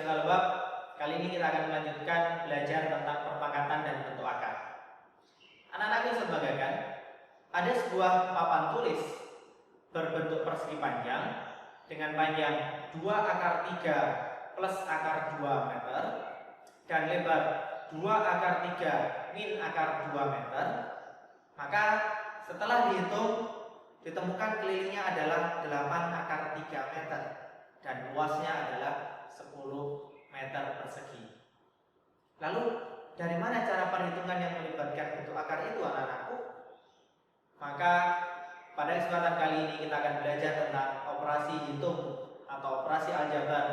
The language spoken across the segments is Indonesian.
Al-Bab. Kali ini kita akan melanjutkan belajar tentang perpangkatan dan bentuk akar. Anak-anak yang saya banggakan, ada sebuah papan tulis berbentuk persegi panjang dengan panjang 2 akar 3 plus akar 2 meter dan lebar 2 akar 3 min akar 2 meter. Maka setelah dihitung, ditemukan kelilingnya adalah 8 akar 3 meter dan luasnya adalah 10 meter persegi. Lalu dari mana cara perhitungan yang melibatkan bentuk akar itu, anak-anakku? Maka pada kesempatan kali ini kita akan belajar tentang operasi hitung atau operasi aljabar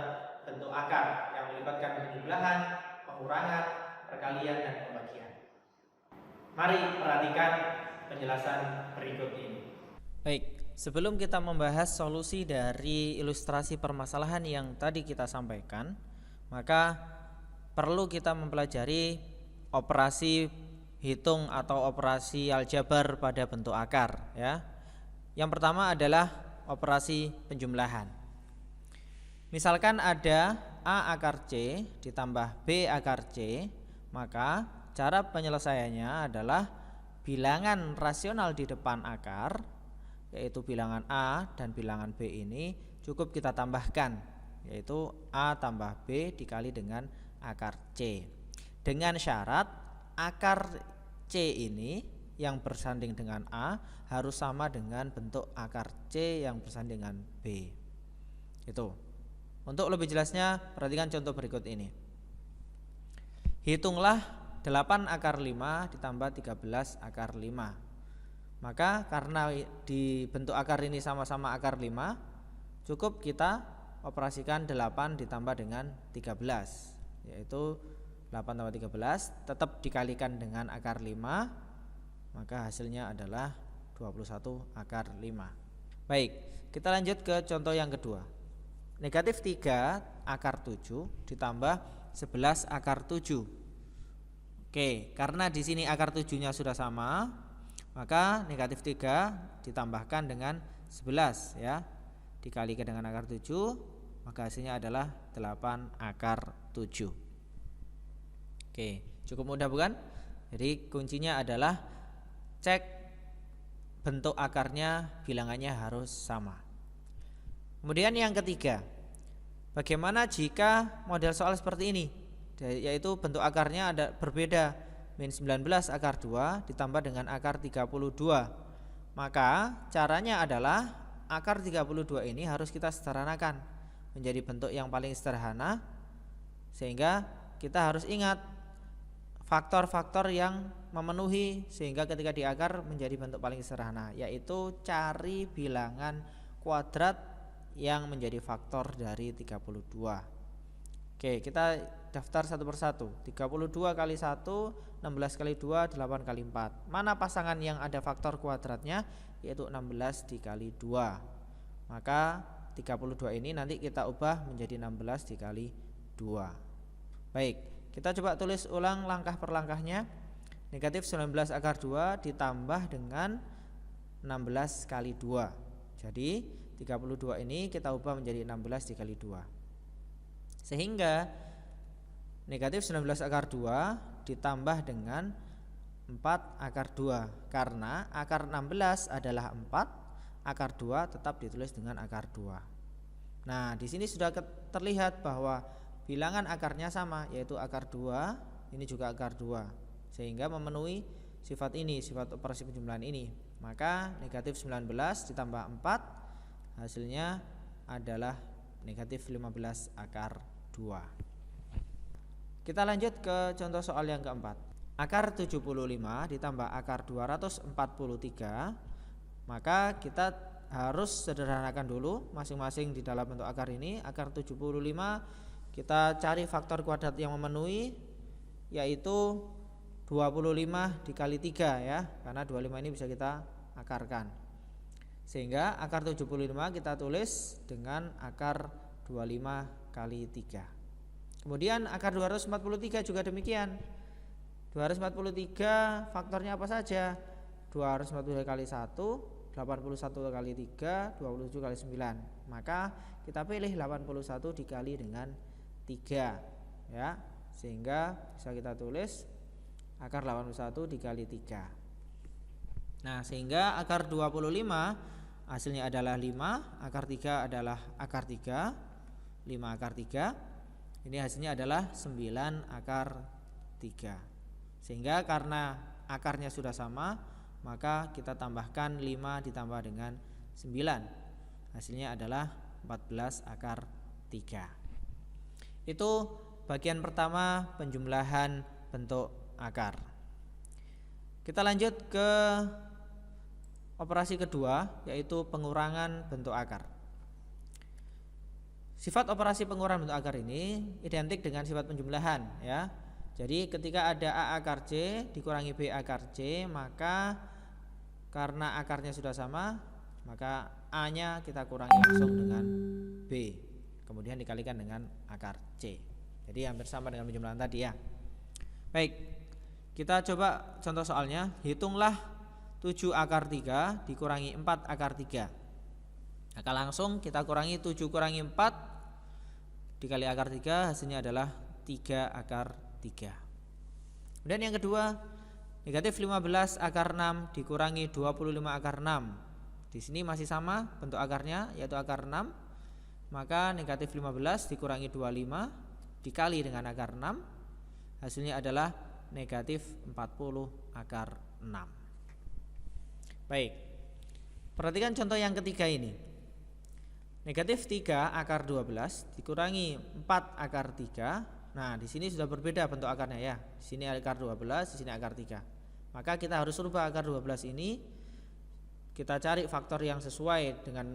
bentuk akar yang melibatkan penjumlahan, pengurangan, perkalian, dan pembagian. Mari perhatikan penjelasan berikut ini. Baik, sebelum kita membahas solusi dari ilustrasi permasalahan yang tadi kita sampaikan, maka perlu kita mempelajari operasi hitung atau operasi aljabar pada bentuk akar, ya. Yang pertama adalah operasi penjumlahan. Misalkan ada A akar C ditambah B akar C, maka cara penyelesaiannya adalah bilangan rasional di depan akar, yaitu bilangan A dan bilangan B ini cukup kita tambahkan, yaitu A tambah B dikali dengan akar C, dengan syarat akar C ini yang bersanding dengan A harus sama dengan bentuk akar C yang bersanding dengan B. Itu. Untuk lebih jelasnya perhatikan contoh berikut ini. Hitunglah 8 akar 5 ditambah 13 akar 5. Maka karena di bentuk akar ini sama-sama akar 5, cukup kita operasikan 8 ditambah dengan 13, yaitu 8 tambah 13 tetap dikalikan dengan akar 5, maka hasilnya adalah 21 akar 5. Baik, kita lanjut ke contoh yang kedua. Negatif 3 akar 7 ditambah 11 akar 7. Oke, karena di sini akar 7-nya sudah sama, maka negatif 3 ditambahkan dengan 11, ya. Dikalikan dengan akar 7, maka hasilnya adalah 8 akar 7. Oke, cukup mudah bukan? Jadi kuncinya adalah cek bentuk akarnya, bilangannya harus sama. Kemudian yang ketiga, bagaimana jika model soal seperti ini, yaitu bentuk akarnya ada berbeda, min 19 akar 2 ditambah dengan akar 32. Maka caranya adalah akar 32 ini harus kita sederhanakan menjadi bentuk yang paling sederhana, sehingga kita harus ingat faktor-faktor yang memenuhi sehingga ketika diakar menjadi bentuk paling sederhana, yaitu cari bilangan kuadrat yang menjadi faktor dari 32. Oke, kita daftar satu persatu. 32 kali 1, 16 kali 2, 8 kali 4. Mana pasangan yang ada faktor kuadratnya? Yaitu 16 dikali 2. Maka 32 ini nanti kita ubah menjadi 16 dikali 2. Baik, kita coba tulis ulang langkah per langkahnya. Negatif 19 akar 2 ditambah dengan 16 kali 2. Jadi 32 ini kita ubah menjadi 16 dikali 2. Sehingga negatif 19 akar 2 ditambah dengan 4 akar 2. Karena akar 16 adalah 4, akar 2 tetap ditulis dengan akar 2. Nah, di sini sudah terlihat bahwa bilangan akarnya sama, yaitu akar 2, ini juga akar 2. Sehingga memenuhi sifat ini, sifat operasi penjumlahan ini. Maka negatif 19 ditambah 4 hasilnya adalah negatif 15 akar 2. Kita lanjut ke contoh soal yang keempat. Akar 75 ditambah akar 243. Maka kita harus sederhanakan dulu masing-masing di dalam bentuk akar ini. Akar 75 kita cari faktor kuadrat yang memenuhi, yaitu 25 dikali 3, ya. Karena 25 ini bisa kita akarkan. Sehingga akar 75 kita tulis dengan akar 25 kali 3. Kemudian akar 243 juga demikian. 243 faktornya apa saja? 243 kali 1, 81 kali 3, 27 kali 9. Maka kita pilih 81 dikali dengan 3 ya. Sehingga bisa kita tulis akar 81 dikali 3. Nah, sehingga akar 25 hasilnya adalah 5, akar 3 adalah akar 3, 5 akar 3. Ini hasilnya adalah 9 akar 3. Sehingga karena akarnya sudah sama, maka kita tambahkan 5 ditambah dengan 9. Hasilnya adalah 14 akar 3. Itu bagian pertama penjumlahan bentuk akar. Kita lanjut ke operasi kedua, yaitu pengurangan bentuk akar. Sifat operasi pengurangan bentuk akar ini identik dengan sifat penjumlahan ya. Jadi ketika ada A akar C dikurangi B akar C, maka karena akarnya sudah sama, maka A-nya kita kurangi langsung dengan B, kemudian dikalikan dengan akar C. Jadi hampir sama dengan penjumlahan tadi ya. Baik, kita coba contoh soalnya. Hitunglah 7 akar 3 dikurangi 4 akar 3. Maka langsung kita kurangi 7 kurangi 4 dikali akar 3, hasilnya adalah 3 akar 3. Kemudian yang kedua, negatif 15 akar 6 dikurangi 25 akar 6. Di sini masih sama bentuk akarnya, yaitu akar 6. Maka negatif 15 dikurangi 25 dikali dengan akar 6, hasilnya adalah negatif 40 akar 6. Baik, perhatikan contoh yang ketiga ini. Negatif 3 akar 12 dikurangi 4 akar 3. Nah, di sini sudah berbeda bentuk akarnya ya. Di sini akar 12, di sini akar 3. Maka kita harus rubah akar 12 ini. Kita cari faktor yang sesuai dengan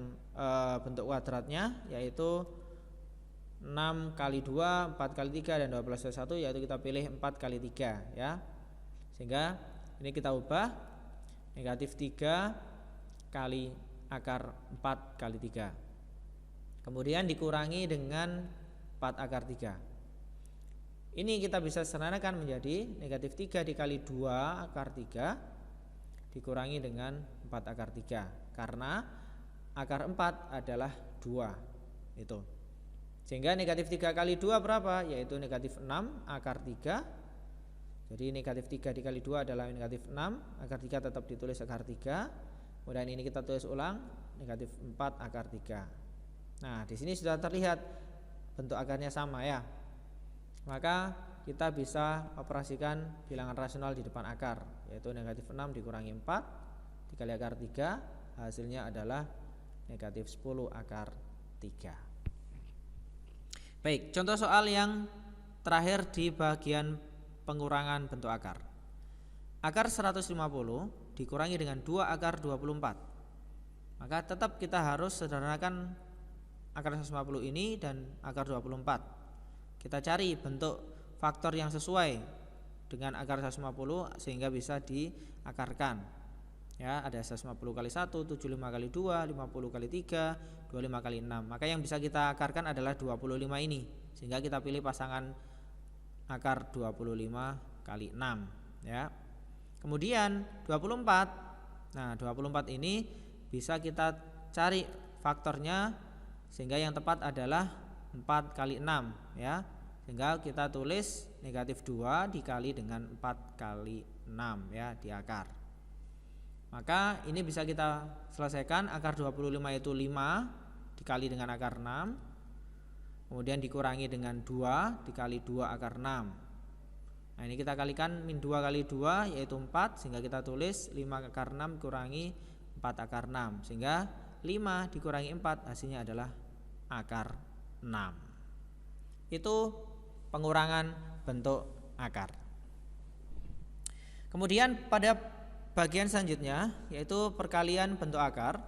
bentuk kuadratnya, yaitu 6 kali 2, 4 kali 3, dan 12 kali 1, yaitu kita pilih 4 kali 3 ya. Sehingga ini kita ubah negatif 3 kali akar 4 kali 3. Kemudian dikurangi dengan 4 akar 3. Ini kita bisa sederhanakan menjadi negatif 3 dikali 2 akar 3 dikurangi dengan 4 akar 3. Karena akar 4 adalah 2 itu. Sehingga negatif 3 kali 2 berapa? Yaitu negatif 6 akar 3. Jadi negatif 3 dikali 2 adalah negatif 6. Akar 3 tetap ditulis akar 3. Kemudian ini kita tulis ulang, negatif 4 akar 3. Nah, di sini sudah terlihat bentuk akarnya sama ya. Maka kita bisa operasikan bilangan rasional di depan akar, yaitu negatif 6 dikurangi 4 dikali akar 3. Hasilnya adalah negatif 10 akar 3. Baik, contoh soal yang terakhir di bagian pengurangan bentuk akar. Akar 150 dikurangi dengan 2 akar 24. Maka tetap kita harus sederhanakan akar 150 ini dan akar 24. Kita cari bentuk faktor yang sesuai dengan akar 150 sehingga bisa diakarkan. Ya, ada 150 kali 1, 75 kali 2, 50 kali 3, 25 kali 6. Maka yang bisa kita akarkan adalah 25 ini. Sehingga kita pilih pasangan akar 25 kali 6 ya. Kemudian 24. Nah, 24 ini bisa kita cari faktornya sehingga yang tepat adalah 4 kali 6 ya. Sehingga kita tulis negatif 2 dikali dengan 4 kali 6 ya di akar. Maka ini bisa kita selesaikan. Akar 25 itu 5 dikali dengan akar 6, kemudian dikurangi dengan 2 dikali 2 akar 6. Nah, ini kita kalikan min 2 kali 2 yaitu 4, sehingga kita tulis 5 akar 6 kurangi 4 akar 6. Sehingga 5 dikurangi 4 hasilnya adalah akar 6. Itu pengurangan bentuk akar. Kemudian pada bagian selanjutnya yaitu perkalian bentuk akar.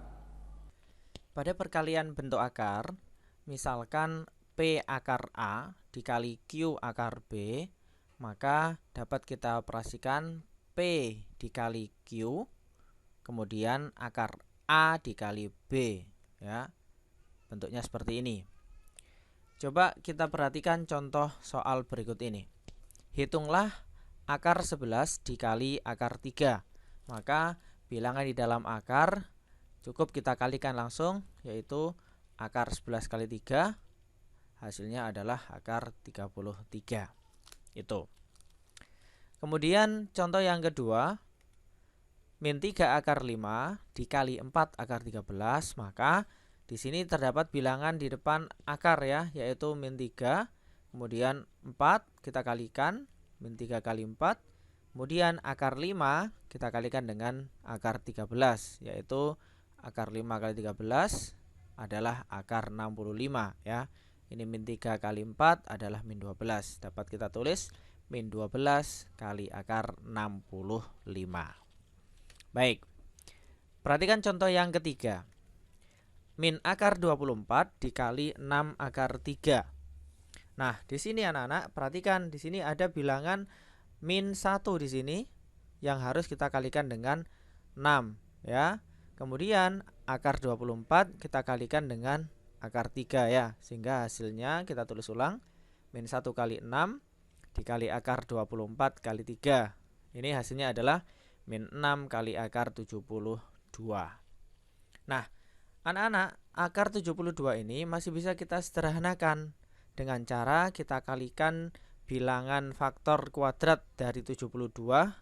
Pada perkalian bentuk akar, misalkan P akar A dikali Q akar B, maka dapat kita operasikan P dikali Q, kemudian akar A dikali B ya. Bentuknya seperti ini. Coba kita perhatikan contoh soal berikut ini. Hitunglah akar 11 dikali akar 3. Maka bilangan di dalam akar cukup kita kalikan langsung, yaitu akar 11 kali 3 hasilnya adalah akar 33. Itu. Kemudian contoh yang kedua, min 3 akar 5 dikali 4 akar 13, maka di sini terdapat bilangan di depan akar ya, yaitu min 3, kemudian 4 kita kalikan, min 3 kali 4, kemudian akar 5 kita kalikan dengan akar 13, yaitu akar 5 kali 13 adalah akar 65 ya. Ini min 3 kali 4 adalah min 12. Dapat kita tulis min 12 kali akar 65. Baik. Perhatikan contoh yang ketiga. Min akar 24 dikali 6 akar 3. Nah, di sini anak-anak perhatikan, di sini ada bilangan min 1 di sini yang harus kita kalikan dengan 6 ya. Kemudian akar 24 kita kalikan dengan akar 3 ya. Sehingga hasilnya kita tulis ulang, min 1 kali 6 dikali akar 24 kali 3. Ini hasilnya adalah min 6 kali akar 72. Nah, anak-anak, akar 72 ini masih bisa kita sederhanakan dengan cara kita kalikan bilangan faktor kuadrat dari 72,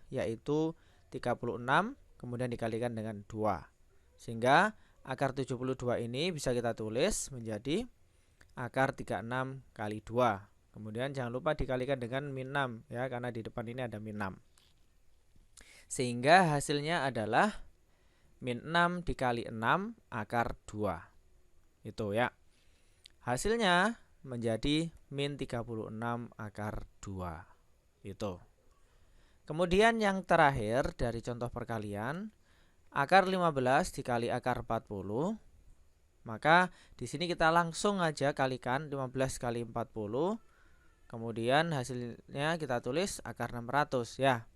yaitu 36, kemudian dikalikan dengan 2. Sehingga akar 72 ini bisa kita tulis menjadi akar 36 kali 2. Kemudian jangan lupa dikalikan dengan min 6 ya, karena di depan ini ada min 6. Sehingga hasilnya adalah min 6 dikali 6 akar 2. Itu ya. Hasilnya menjadi min 36 akar 2. Itu. Kemudian yang terakhir dari contoh perkalian, akar 15 dikali akar 40. Maka di sini kita langsung aja kalikan 15 kali 40. Kemudian hasilnya kita tulis akar 600 ya.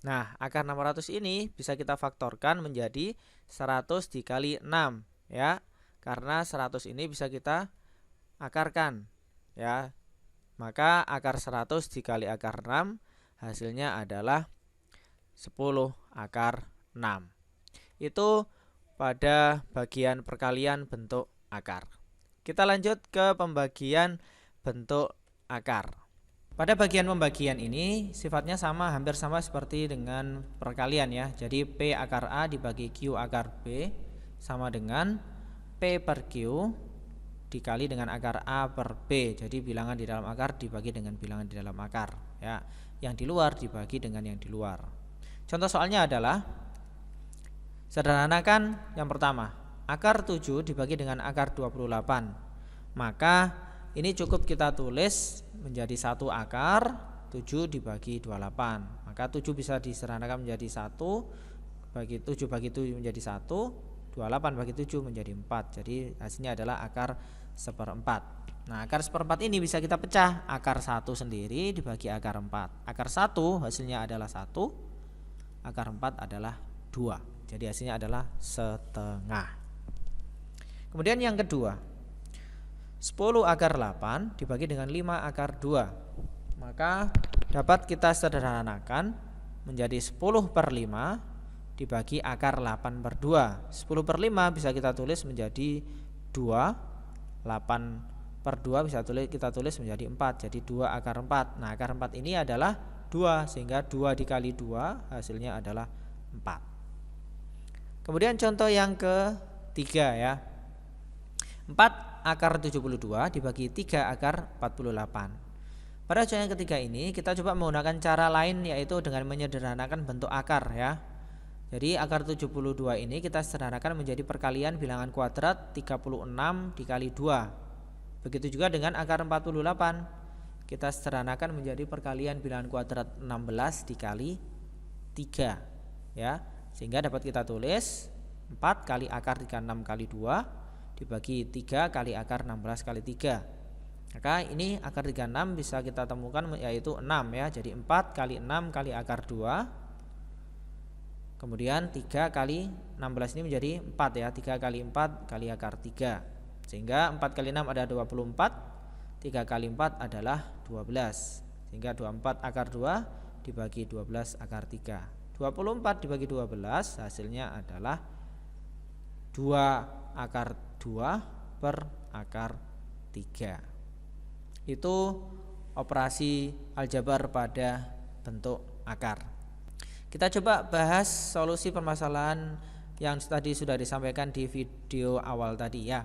Nah, akar 600 ini bisa kita faktorkan menjadi 100 dikali 6 ya. Karena 100 ini bisa kita akarkan ya. Maka akar 100 dikali akar 6 hasilnya adalah 10 akar 6. Itu pada bagian perkalian bentuk akar. Kita lanjut ke pembagian bentuk akar. Pada bagian pembagian ini sifatnya sama, hampir sama seperti dengan perkalian ya. Jadi P akar A dibagi Q akar B sama dengan P per Q dikali dengan akar A per B. Jadi bilangan di dalam akar dibagi dengan bilangan di dalam akar ya. Yang di luar dibagi dengan yang di luar. Contoh soalnya adalah, sederhanakan yang pertama, akar 7 dibagi dengan akar 28. Maka ini cukup kita tulis menjadi 1 akar 7 dibagi 28. Maka 7 bisa disederhanakan menjadi 1 bagi 7 bagi 7 menjadi 1, 28 bagi 7 menjadi 4. Jadi hasilnya adalah akar 1/4. Nah, akar 1/4 ini bisa kita pecah. Akar 1 sendiri dibagi akar 4. Akar 1 hasilnya adalah 1, akar 4 adalah 2. Jadi hasilnya adalah setengah. Kemudian yang kedua, 10 akar 8 dibagi dengan 5 akar 2. Maka dapat kita sederhanakan menjadi 10 per 5 dibagi akar 8 per 2. 10 per 5 bisa kita tulis menjadi 2. 8 per 2 bisa kita tulis menjadi 4. Jadi 2 akar 4. Nah, akar 4 ini adalah 2, sehingga 2 dikali 2 hasilnya adalah 4. Kemudian contoh yang ketiga ya, 4 akar 72 dibagi 3 akar 48. Pada contoh yang ketiga ini kita coba menggunakan cara lain, yaitu dengan menyederhanakan bentuk akar ya. Jadi akar 72 ini kita sederhanakan menjadi perkalian bilangan kuadrat 36 dikali 2. Begitu juga dengan akar 48. Kita sederhanakan menjadi perkalian bilangan kuadrat 16 dikali 3 ya. Sehingga dapat kita tulis 4 kali akar 36 kali 2 dibagi 3 kali akar 16 kali 3. Maka ini akar 36 bisa kita temukan yaitu 6 ya. Jadi 4 kali 6 kali akar 2. Kemudian 3 kali 16 ini menjadi 4 ya. 3 kali 4 kali akar 3. Sehingga 4 kali 6 ada 24. 3 kali 4 adalah 12. Sehingga 24 akar 2 dibagi 12 akar 3. 24 dibagi 12 hasilnya adalah 2 akar 2 per akar 3. Itu operasi aljabar pada bentuk akar. Kita coba bahas solusi permasalahan yang tadi sudah disampaikan di video awal tadi ya.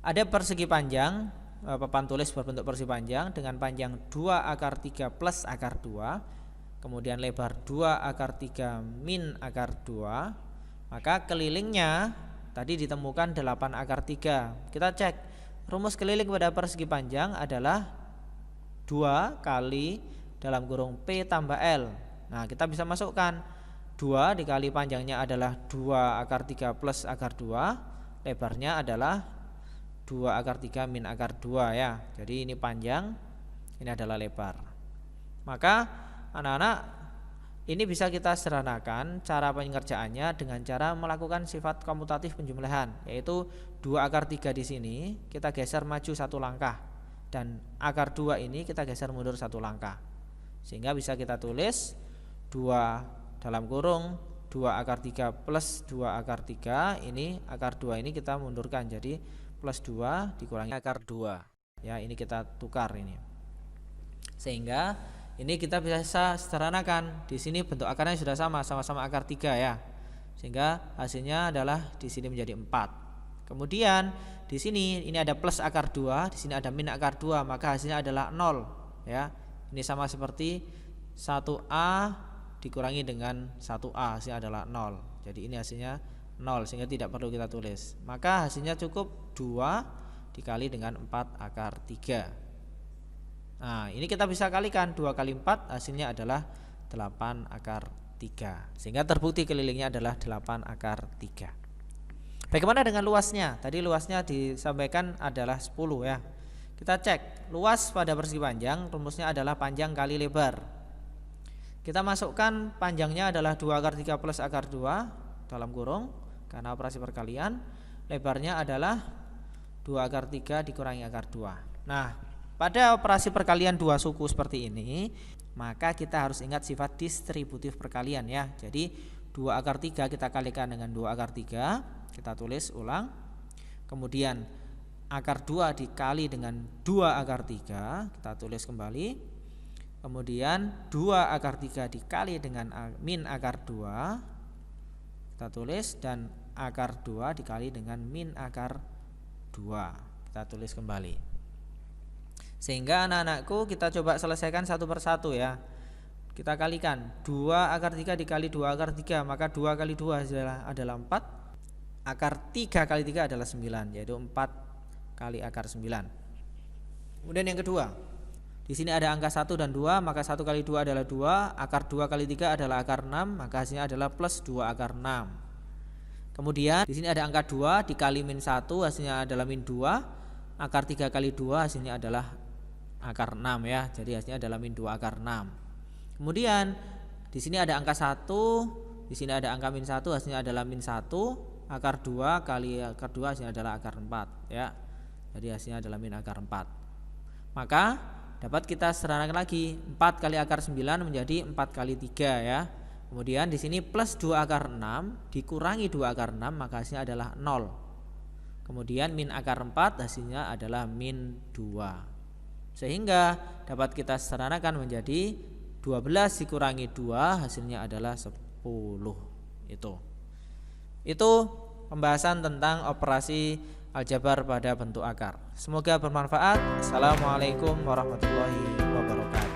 Ada persegi panjang, papan tulis berbentuk persegi panjang dengan panjang 2 akar 3 plus akar 2, kemudian lebar 2 akar 3 min akar 2. Maka kelilingnya tadi ditemukan 8 akar 3. Kita cek, rumus keliling pada persegi panjang adalah 2 kali dalam kurung P tambah L. Nah, kita bisa masukkan 2 dikali panjangnya adalah 2 akar 3 plus akar 2, lebarnya adalah 2 akar 3 min akar 2 ya. Jadi ini panjang, ini adalah lebar. Maka anak-anak, ini bisa kita sederhanakan cara pengerjaannya dengan cara melakukan sifat komutatif penjumlahan, yaitu 2 akar 3 di sini kita geser maju 1 langkah, dan akar 2 ini kita geser mundur 1 langkah. Sehingga bisa kita tulis 2 dalam kurung 2 akar 3 plus 2 akar 3, ini akar 2 ini kita mundurkan jadi plus 2 dikurangi akar 2. Ya, ini kita tukar ini. Sehingga ini kita bisa sederhanakan. Di sini bentuk akarnya sudah sama-sama akar 3 ya. Sehingga hasilnya adalah di sini menjadi 4. Kemudian di sini ini ada plus akar 2, di sini ada min akar 2, maka hasilnya adalah 0 ya. Ini sama seperti 1A dikurangi dengan 1A, hasilnya adalah 0. Jadi ini hasilnya 0 sehingga tidak perlu kita tulis. Maka hasilnya cukup 2 dikali dengan 4 akar 3. Nah, ini kita bisa kalikan 2 kali 4 hasilnya adalah 8 akar 3. Sehingga terbukti kelilingnya adalah 8 akar 3. Bagaimana dengan luasnya? Tadi luasnya disampaikan adalah 10 ya. Kita cek luas pada persegi panjang, rumusnya adalah panjang kali lebar. Kita masukkan panjangnya adalah 2 akar 3 plus akar 2 dalam kurung karena operasi perkalian. Lebarnya adalah 2 akar 3 dikurangi akar 2. Nah, pada operasi perkalian 2 suku seperti ini, maka kita harus ingat sifat distributif perkalian ya. Jadi 2 akar 3 kita kalikan dengan 2 akar 3, kita tulis ulang. Kemudian akar 2 dikali dengan 2 akar 3, kita tulis kembali. Kemudian 2 akar 3 dikali dengan min akar 2, kita tulis, dan akar 2 dikali dengan min akar 2, kita tulis kembali. Sehingga anak-anakku kita coba selesaikan satu persatu ya. Kita kalikan 2 akar 3 dikali 2 akar 3, maka 2 kali 2 adalah 4. Akar 3 kali 3 adalah 9, yaitu 4 kali akar 9. Kemudian yang kedua, di sini ada angka 1 dan 2, maka 1 kali 2 adalah 2, akar 2 kali 3 adalah akar 6, maka hasilnya adalah plus 2 akar 6. Kemudian di sini ada angka 2 dikali min 1, hasilnya adalah min 2, akar 3 kali 2 hasilnya adalah akar 6 ya. Jadi hasilnya adalah min 2 akar 6. Kemudian di sini ada angka 1, di sini ada angka min 1, hasilnya adalah min 1, akar 2 kali akar 2 hasilnya adalah akar 4 ya. Jadi hasilnya adalah min akar 4. Maka dapat kita sederhanakan lagi, 4 kali akar 9 menjadi 4 kali 3 ya. Kemudian di sini plus 2 akar 6 dikurangi 2 akar 6, maka hasilnya adalah 0. Kemudian min akar 4 hasilnya adalah min 2. Sehingga dapat kita sederhanakan menjadi 12 dikurangi 2 hasilnya adalah 10. Itu pembahasan tentang operasi aljabar pada bentuk akar. Semoga bermanfaat. Assalamualaikum warahmatullahi wabarakatuh.